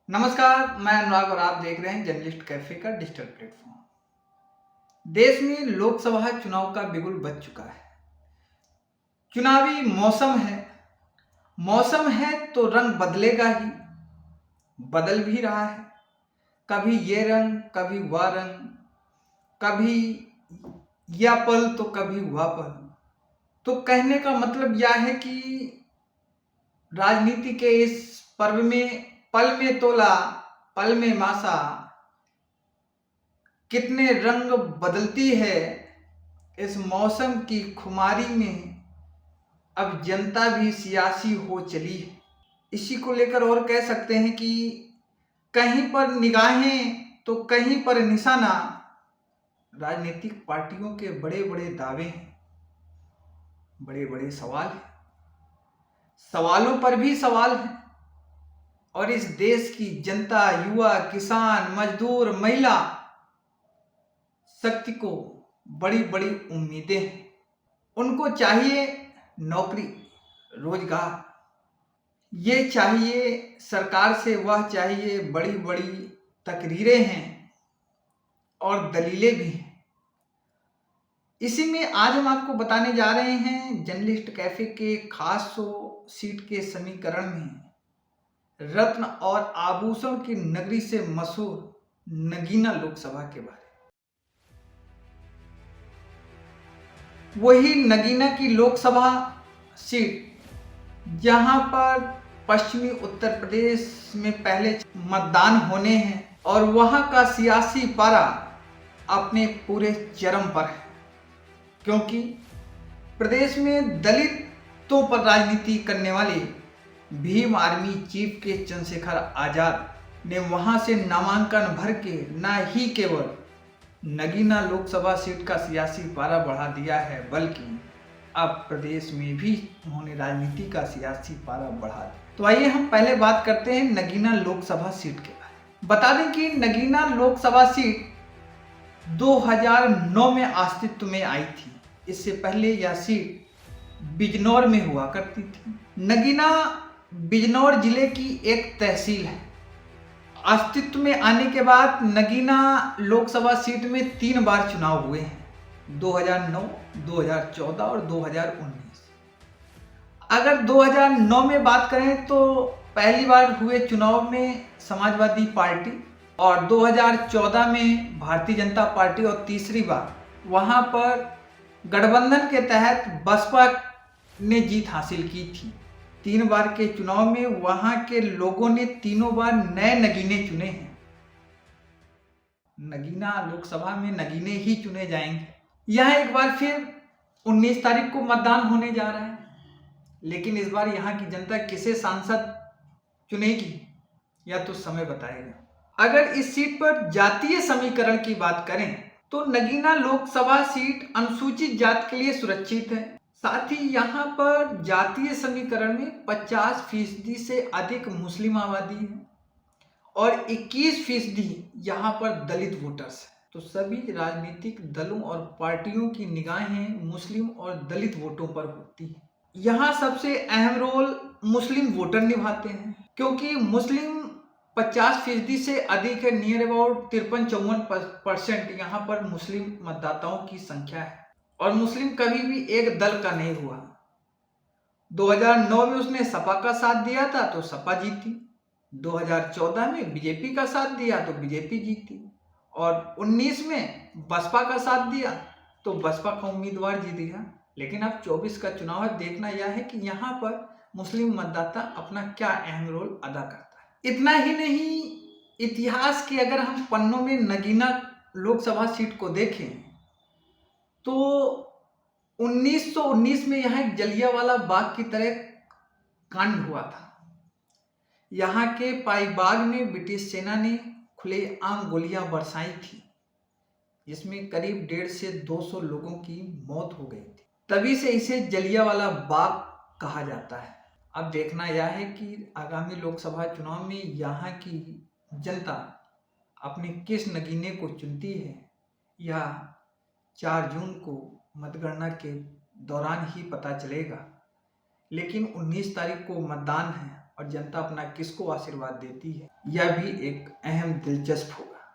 नमस्कार, मैं अनुराग और आप देख रहे हैं जर्नलिस्ट कैफे का डिजिटल प्लेटफॉर्म। देश में लोकसभा चुनाव का बिगुल बज चुका है। चुनावी मौसम है तो रंग बदलेगा ही, बदल भी रहा है। कभी ये रंग, कभी वह रंग, कभी यह पल तो कभी वह पल। तो कहने का मतलब यह है कि राजनीति के इस पर्व में पल में तोला, पल में मासा, कितने रंग बदलती है। इस मौसम की खुमारी में अब जनता भी सियासी हो चली है। इसी को लेकर और कह सकते हैं कि कहीं पर निगाहें तो कहीं पर निशाना। राजनीतिक पार्टियों के बड़े बड़े दावे हैं, बड़े बड़े सवाल हैं, सवालों पर भी सवाल हैं। और इस देश की जनता, युवा, किसान, मजदूर, महिला शक्ति को बड़ी बड़ी उम्मीदें हैं। उनको चाहिए नौकरी, रोजगार, ये चाहिए सरकार से, वह चाहिए, बड़ी बड़ी तकरीरें हैं और दलीलें भी हैं। इसी में आज हम आपको बताने जा रहे हैं जर्नलिस्ट कैफे के खास शो सीट के समीकरण में रत्न और आभूषण की नगरी से मशहूर नगीना लोकसभा के बारे में। वही नगीना की लोकसभा सीट जहां पर पश्चिमी उत्तर प्रदेश में पहले मतदान होने हैं और वहां का सियासी पारा अपने पूरे चरम पर है, क्योंकि प्रदेश में दलितों पर राजनीति करने वाले भीम आर्मी चीफ के चंद्रशेखर आजाद ने वहां से नामांकन भर के न ही केवल नगीना लोकसभा सीट का सियासी पारा बढ़ा दिया है, बल्कि अब प्रदेश में भी उन्होंने राजनीति का सियासी पारा बढ़ा दिया। तो आइए हम पहले बात करते हैं नगीना लोकसभा सीट के बारे में। बता दें कि नगीना लोकसभा सीट 2009 में अस्तित्व में आई थी। इससे पहले यह सीट बिजनौर में हुआ करती थी। नगीना बिजनौर जिले की एक तहसील है। अस्तित्व में आने के बाद नगीना लोकसभा सीट में 3 बार चुनाव हुए हैं, 2009, 2014 और 2019। अगर 2009 में बात करें तो पहली बार हुए चुनाव में समाजवादी पार्टी, और 2014 में भारतीय जनता पार्टी, और तीसरी बार वहां पर गठबंधन के तहत बसपा ने जीत हासिल की थी। 3 बार के चुनाव में वहां के लोगों ने तीनों बार नए नगीने चुने हैं। नगीना लोकसभा में नगीने ही चुने जाएंगे। यह एक बार फिर 19 तारीख को मतदान होने जा रहा है, लेकिन इस बार यहाँ की जनता किसे सांसद चुनेगी या तो समय बताएगा। अगर इस सीट पर जातीय समीकरण की बात करें तो नगीना लोकसभा सीट अनुसूचित जाति के लिए सुरक्षित है। साथ ही यहाँ पर जातीय समीकरण में 50% से अधिक मुस्लिम आबादी है और 21% यहाँ पर दलित वोटर्स है। तो सभी राजनीतिक दलों और पार्टियों की निगाहें मुस्लिम और दलित वोटों पर होती है। यहाँ सबसे अहम रोल मुस्लिम वोटर निभाते हैं, क्योंकि मुस्लिम 50% से अधिक है। नियर अबाउट 53-54% यहाँ पर मुस्लिम मतदाताओं की संख्या है। और मुस्लिम कभी भी एक दल का नहीं हुआ। 2009 में उसने सपा का साथ दिया था तो सपा जीती, 2014 में बीजेपी का साथ दिया तो बीजेपी जीती, और 19 में बसपा का साथ दिया तो बसपा का उम्मीदवार जीत गया। लेकिन अब 24 का चुनाव है, देखना यह है कि यहाँ पर मुस्लिम मतदाता अपना क्या अहम रोल अदा करता है। इतना ही नहीं, इतिहास के अगर हम पन्नों में नगीना लोकसभा सीट को देखें तो 1919 में यहाँ एक जलियांवाला बाग की तरह कांड हुआ था। यहाँ के पाई बाग में ब्रिटिश सेना ने खुलेआम गोलियां बरसाई थी, जिसमें करीब 150 से 200 लोगों की मौत हो गई थी। तभी से इसे जलियांवाला बाग कहा जाता है। अब देखना यह है कि आगामी लोकसभा चुनाव में यहाँ की जनता अपने किस नगीने को चुनती है, यह 4 जून को मतगणना के दौरान ही पता चलेगा। लेकिन 19 तारीख को मतदान है और जनता अपना किसको आशीर्वाद देती है, यह भी एक अहम दिलचस्प होगा।